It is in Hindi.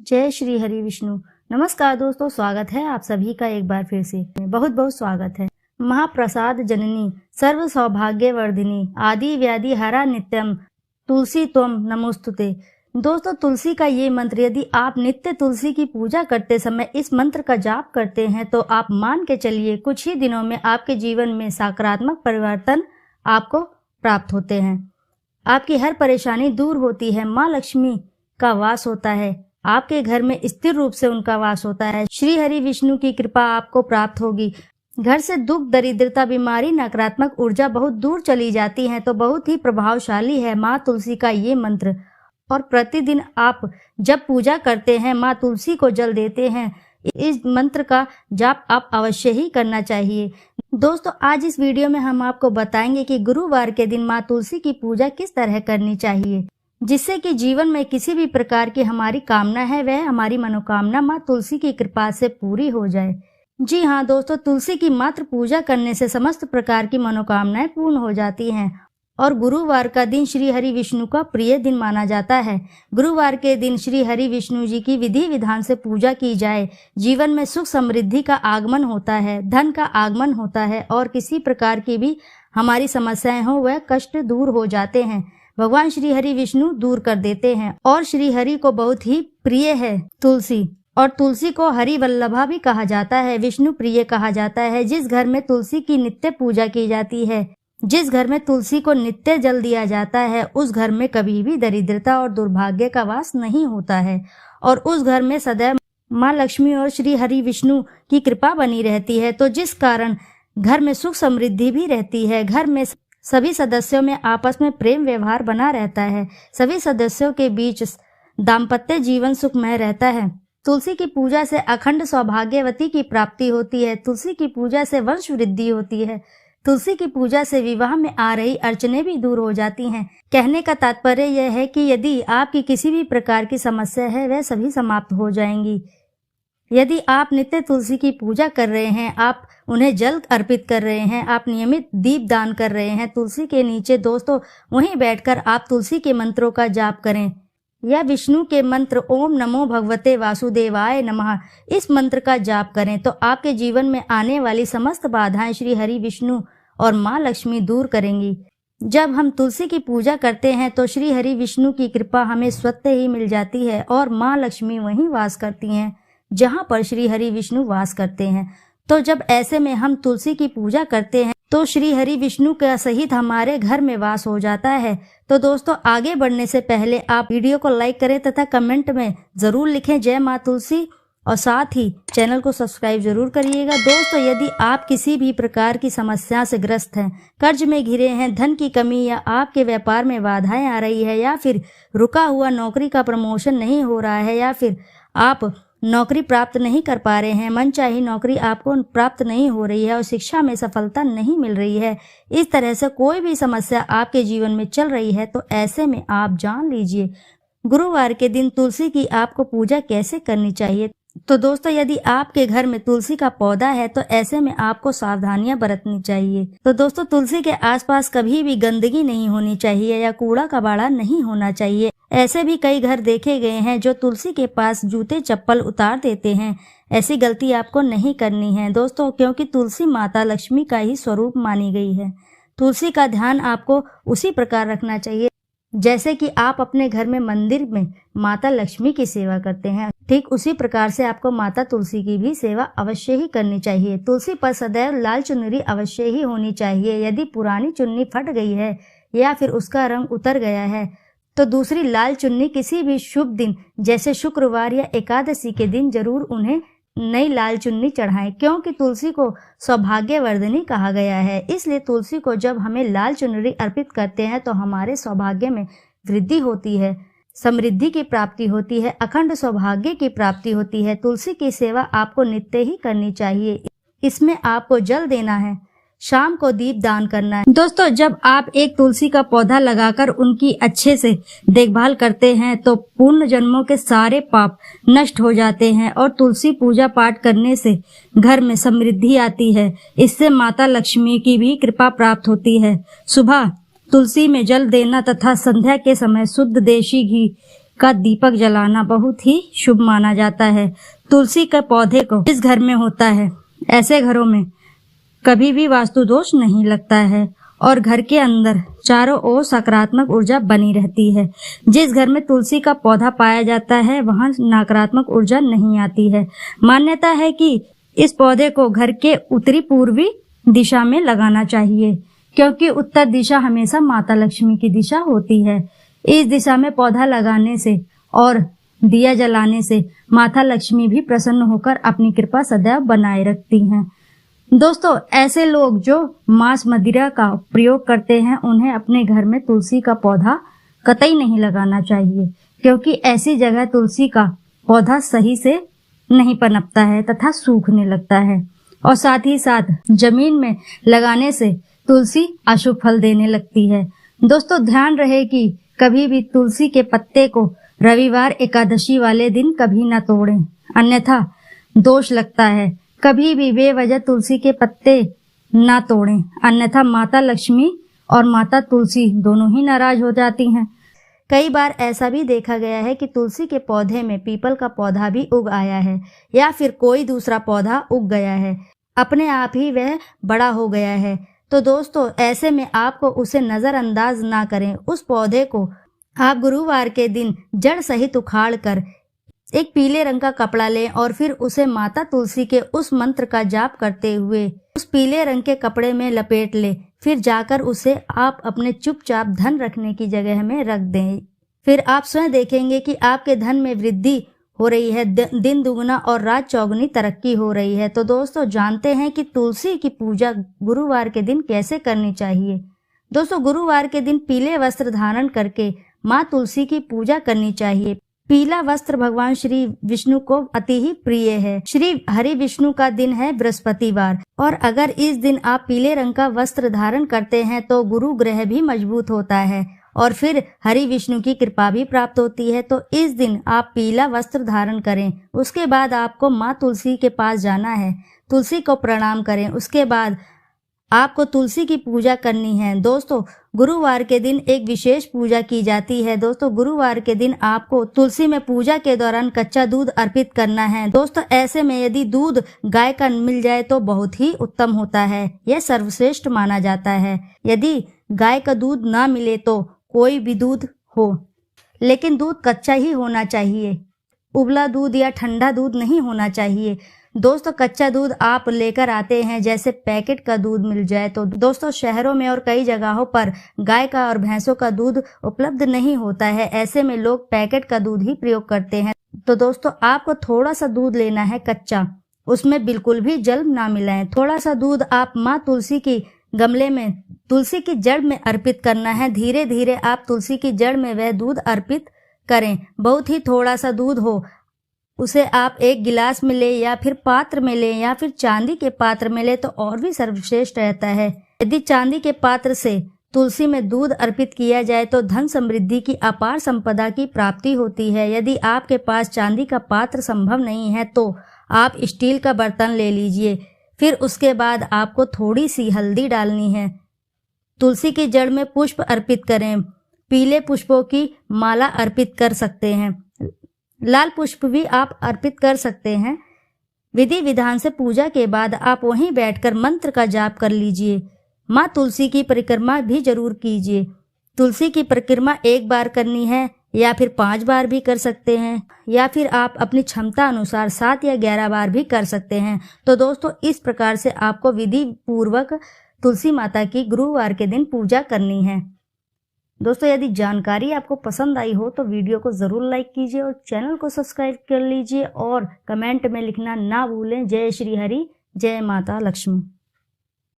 जय श्री हरि विष्णु। नमस्कार दोस्तों, स्वागत है आप सभी का एक बार फिर से। बहुत बहुत स्वागत है। महाप्रसाद जननी सर्व सौभाग्य वर्धिनी आदि व्याधि हरा नित्यम तुलसी त्वम नमोस्तुते। दोस्तों, तुलसी का ये मंत्र यदि आप नित्य तुलसी की पूजा करते समय इस मंत्र का जाप करते हैं तो आप मान के चलिए कुछ ही दिनों में आपके जीवन में सकारात्मक परिवर्तन आपको प्राप्त होते हैं। आपकी हर परेशानी दूर होती है। माँ लक्ष्मी का वास होता है, आपके घर में स्थिर रूप से उनका वास होता है। श्री हरि विष्णु की कृपा आपको प्राप्त होगी। घर से दुख, दरिद्रता, बीमारी, नकारात्मक ऊर्जा बहुत दूर चली जाती है। तो बहुत ही प्रभावशाली है माँ तुलसी का ये मंत्र। और प्रतिदिन आप जब पूजा करते हैं, माँ तुलसी को जल देते हैं, इस मंत्र का जाप आप अवश्य ही करना चाहिए। दोस्तों, आज इस वीडियो में हम आपको बताएंगे कि गुरुवार के दिन माँ तुलसी की पूजा किस तरह करनी चाहिए, जिससे कि जीवन में किसी भी प्रकार की हमारी कामना है वह हमारी मनोकामना माँ तुलसी की कृपा से पूरी हो जाए। जी हाँ दोस्तों, तुलसी की मात्र पूजा करने से समस्त प्रकार की मनोकामनाएं पूर्ण हो जाती हैं। और गुरुवार का दिन श्री हरि विष्णु का प्रिय दिन माना जाता है। गुरुवार के दिन श्री हरि विष्णु जी की विधि विधान से पूजा की जाए, जीवन में सुख समृद्धि का आगमन होता है, धन का आगमन होता है और किसी प्रकार की भी हमारी समस्याएं हो वह कष्ट दूर हो जाते हैं। भगवान श्री हरि विष्णु दूर कर देते हैं। और श्री हरि को बहुत ही प्रिय है तुलसी, और तुलसी को हरि वल्लभा भी कहा जाता है, विष्णु प्रिय कहा जाता है। जिस घर में तुलसी की नित्य पूजा की जाती है, जिस घर में तुलसी को नित्य जल दिया जाता है, उस घर में कभी भी दरिद्रता और दुर्भाग्य का वास नहीं होता है। और उस घर में सदैव माँ लक्ष्मी और श्री हरि विष्णु की कृपा बनी रहती है। तो जिस कारण घर में सुख समृद्धि भी रहती है। घर में सभी सदस्यों में आपस में प्रेम व्यवहार बना रहता है। सभी सदस्यों के बीच दाम्पत्य जीवन सुखमय रहता है। तुलसी की पूजा से अखंड सौभाग्यवती की प्राप्ति होती है। तुलसी की पूजा से वंश वृद्धि होती है। तुलसी की पूजा से विवाह में आ रही अड़चनें भी दूर हो जाती हैं। कहने का तात्पर्य यह है कि यदि आपकी किसी भी प्रकार की समस्या है वह सभी समाप्त हो जाएंगी। यदि आप नित्य तुलसी की पूजा कर रहे हैं, आप उन्हें जल अर्पित कर रहे हैं, आप नियमित दीप दान कर रहे हैं तुलसी के नीचे, दोस्तों वहीं बैठकर आप तुलसी के मंत्रों का जाप करें या विष्णु के मंत्र ओम नमो भगवते वासुदेवाय नमः इस मंत्र का जाप करें तो आपके जीवन में आने वाली समस्त बाधाएं श्री हरि विष्णु और माँ लक्ष्मी दूर करेंगी। जब हम तुलसी की पूजा करते हैं तो श्री हरि विष्णु की कृपा हमें स्वतः ही मिल जाती है और माँ लक्ष्मी वहीं वास करती हैं जहाँ पर श्री हरि विष्णु वास करते हैं। तो जब ऐसे में हम तुलसी की पूजा करते हैं तो श्री हरि विष्णु का सहित हमारे घर में वास हो जाता है। तो दोस्तों, आगे बढ़ने से पहले आप वीडियो को लाइक करें तथा कमेंट में जरूर लिखें जय माँ तुलसी, और साथ ही चैनल को सब्सक्राइब जरूर करिएगा। दोस्तों, यदि आप किसी भी प्रकार की समस्या से ग्रस्त हैं, कर्ज में घिरे हैं, धन की कमी या आपके व्यापार में बाधाएं आ रही है, या फिर रुका हुआ नौकरी का प्रमोशन नहीं हो रहा है, या फिर आप नौकरी प्राप्त नहीं कर पा रहे हैं, मनचाही नौकरी आपको प्राप्त नहीं हो रही है और शिक्षा में सफलता नहीं मिल रही है, इस तरह से कोई भी समस्या आपके जीवन में चल रही है, तो ऐसे में आप जान लीजिए गुरुवार के दिन तुलसी की आपको पूजा कैसे करनी चाहिए। तो दोस्तों, यदि आपके घर में तुलसी का पौधा है तो ऐसे में आपको सावधानियां बरतनी चाहिए। तो दोस्तों, तुलसी के आसपास कभी भी गंदगी नहीं होनी चाहिए या कूड़ा कबाड़ा नहीं होना चाहिए। ऐसे भी कई घर देखे गए हैं जो तुलसी के पास जूते चप्पल उतार देते हैं। ऐसी गलती आपको नहीं करनी है दोस्तों, क्योंकि तुलसी माता लक्ष्मी का ही स्वरूप मानी गई है। तुलसी का ध्यान आपको उसी प्रकार रखना चाहिए जैसे कि आप अपने घर में मंदिर में माता लक्ष्मी की सेवा करते हैं, ठीक उसी प्रकार से आपको माता तुलसी की भी सेवा अवश्य ही करनी चाहिए। तुलसी पर सदैव लाल चुनरी अवश्य ही होनी चाहिए। यदि पुरानी चुन्नी फट गई है या फिर उसका रंग उतर गया है तो दूसरी लाल चुन्नी किसी भी शुभ दिन जैसे शुक्रवार या एकादशी के दिन जरूर उन्हें नई लाल चुन्नी चढ़ाएं, क्योंकि तुलसी को सौभाग्यवर्धिनी कहा गया है। इसलिए तुलसी को जब हमें लाल चुनरी अर्पित करते हैं तो हमारे सौभाग्य में वृद्धि होती है, समृद्धि की प्राप्ति होती है, अखंड सौभाग्य की प्राप्ति होती है। तुलसी की सेवा आपको नित्य ही करनी चाहिए। इसमें आपको जल देना है, शाम को दीप दान करना है। दोस्तों, जब आप एक तुलसी का पौधा लगाकर उनकी अच्छे से देखभाल करते हैं तो पूर्ण जन्मों के सारे पाप नष्ट हो जाते हैं और तुलसी पूजा पाठ करने से घर में समृद्धि आती है। इससे माता लक्ष्मी की भी कृपा प्राप्त होती है। सुबह तुलसी में जल देना तथा संध्या के समय शुद्ध देशी घी का दीपक जलाना बहुत ही शुभ माना जाता है। तुलसी के पौधे को जिस घर में होता है, ऐसे घरों में कभी भी वास्तु दोष नहीं लगता है और घर के अंदर चारों ओर सकारात्मक ऊर्जा बनी रहती है। जिस घर में तुलसी का पौधा पाया जाता है वहां नकारात्मक ऊर्जा नहीं आती है। मान्यता है कि इस पौधे को घर के उत्तरी पूर्वी दिशा में लगाना चाहिए, क्योंकि उत्तर दिशा हमेशा माता लक्ष्मी की दिशा होती है। इस दिशा में पौधा लगाने से और दिया जलाने से माता लक्ष्मी भी प्रसन्न होकर अपनी कृपा सदैव बनाए रखती हैं। दोस्तों, ऐसे लोग जो मांस मदिरा का प्रयोग करते हैं उन्हें अपने घर में तुलसी का पौधा कतई नहीं लगाना चाहिए, क्योंकि ऐसी जगह तुलसी का पौधा सही से नहीं पनपता है तथा सूखने लगता है और साथ ही साथ जमीन में लगाने से तुलसी अशुभ फल देने लगती है। दोस्तों, ध्यान रहे कि कभी भी तुलसी के पत्ते को रविवार एकादशी वाले दिन कभी न तोड़ें, अन्यथा दोष लगता है। कभी भी बेवजह तुलसी के पत्ते ना तोड़ें, अन्यथा माता लक्ष्मी और माता तुलसी दोनों ही नाराज हो जाती हैं। कई बार ऐसा भी देखा गया है कि तुलसी के पौधे में पीपल का पौधा भी उग आया है या फिर कोई दूसरा पौधा उग गया है, अपने आप ही वह बड़ा हो गया है। तो दोस्तों, ऐसे में आपको उसे नज़रअंदाज ना करें। उस पौधे को आप गुरुवार के दिन जड़ सहित उखाड़ कर एक पीले रंग का कपड़ा लें और फिर उसे माता तुलसी के उस मंत्र का जाप करते हुए उस पीले रंग के कपड़े में लपेट ले। फिर जाकर उसे आप अपने चुपचाप धन रखने की जगह में रख दें। फिर आप स्वयं देखेंगे कि आपके धन में वृद्धि हो रही है, दिन दुगना और रात चौगुनी तरक्की हो रही है। तो दोस्तों, जानते हैं कि तुलसी की पूजा गुरुवार के दिन कैसे करनी चाहिए। दोस्तों, गुरुवार के दिन पीले वस्त्र धारण करके माँ तुलसी की पूजा करनी चाहिए। पीला वस्त्र भगवान श्री विष्णु को अति ही प्रिय है। श्री हरि विष्णु का दिन है बृहस्पतिवार और अगर इस दिन आप पीले रंग का वस्त्र धारण करते हैं तो गुरु ग्रह भी मजबूत होता है और फिर हरि विष्णु की कृपा भी प्राप्त होती है। तो इस दिन आप पीला वस्त्र धारण करें। उसके बाद आपको माँ तुलसी के पास जाना है, तुलसी को प्रणाम करें। उसके बाद आपको तुलसी की पूजा करनी है। दोस्तों, गुरुवार के दिन एक विशेष पूजा की जाती है। दोस्तों, गुरुवार के दिन आपको तुलसी में पूजा के दौरान कच्चा दूध अर्पित करना है। दोस्तों, ऐसे में यदि दूध गाय का मिल जाए तो बहुत ही उत्तम होता है, यह सर्वश्रेष्ठ माना जाता है। यदि गाय का दूध ना मिले तो कोई भी दूध हो, लेकिन दूध कच्चा ही होना चाहिए, उबला दूध या ठंडा दूध नहीं होना चाहिए। दोस्तों, कच्चा दूध आप लेकर आते हैं, जैसे पैकेट का दूध मिल जाए तो दोस्तों शहरों में और कई जगहों पर गाय का और भैंसों का दूध उपलब्ध नहीं होता है। ऐसे में लोग पैकेट का दूध ही प्रयोग करते हैं। तो दोस्तों, आपको थोड़ा सा दूध लेना है कच्चा, उसमें बिल्कुल भी जल ना मिलाएं। थोड़ा सा दूध आप माँ तुलसी की गमले में तुलसी की जड़ में अर्पित करना है। धीरे धीरे आप तुलसी की जड़ में वह दूध अर्पित करें। बहुत ही थोड़ा सा दूध हो, उसे आप एक गिलास में ले या फिर पात्र में ले या फिर चांदी के पात्र में ले तो और भी सर्वश्रेष्ठ रहता है। यदि चांदी के पात्र से तुलसी में दूध अर्पित किया जाए तो धन समृद्धि की अपार संपदा की प्राप्ति होती है। यदि आपके पास चांदी का पात्र संभव नहीं है तो आप स्टील का बर्तन ले लीजिए। फिर उसके बाद आपको थोड़ी सी हल्दी डालनी है। तुलसी की जड़ में पुष्प अर्पित करें। पीले पुष्पों की माला अर्पित कर सकते हैं, लाल पुष्प भी आप अर्पित कर सकते हैं। विधि विधान से पूजा के बाद आप वहीं बैठकर मंत्र का जाप कर लीजिए। माँ तुलसी की परिक्रमा भी जरूर कीजिए। तुलसी की परिक्रमा एक बार करनी है या फिर 5 बार भी कर सकते हैं या फिर आप अपनी क्षमता अनुसार 7 या 11 बार भी कर सकते हैं। तो दोस्तों, इस प्रकार से आपको विधि पूर्वक तुलसी माता की गुरुवार के दिन पूजा करनी है। दोस्तों, यदि जानकारी आपको पसंद आई हो तो वीडियो को ज़रूर लाइक कीजिए और चैनल को सब्सक्राइब कर लीजिए और कमेंट में लिखना ना भूलें। जय श्री हरि, जय माता लक्ष्मी।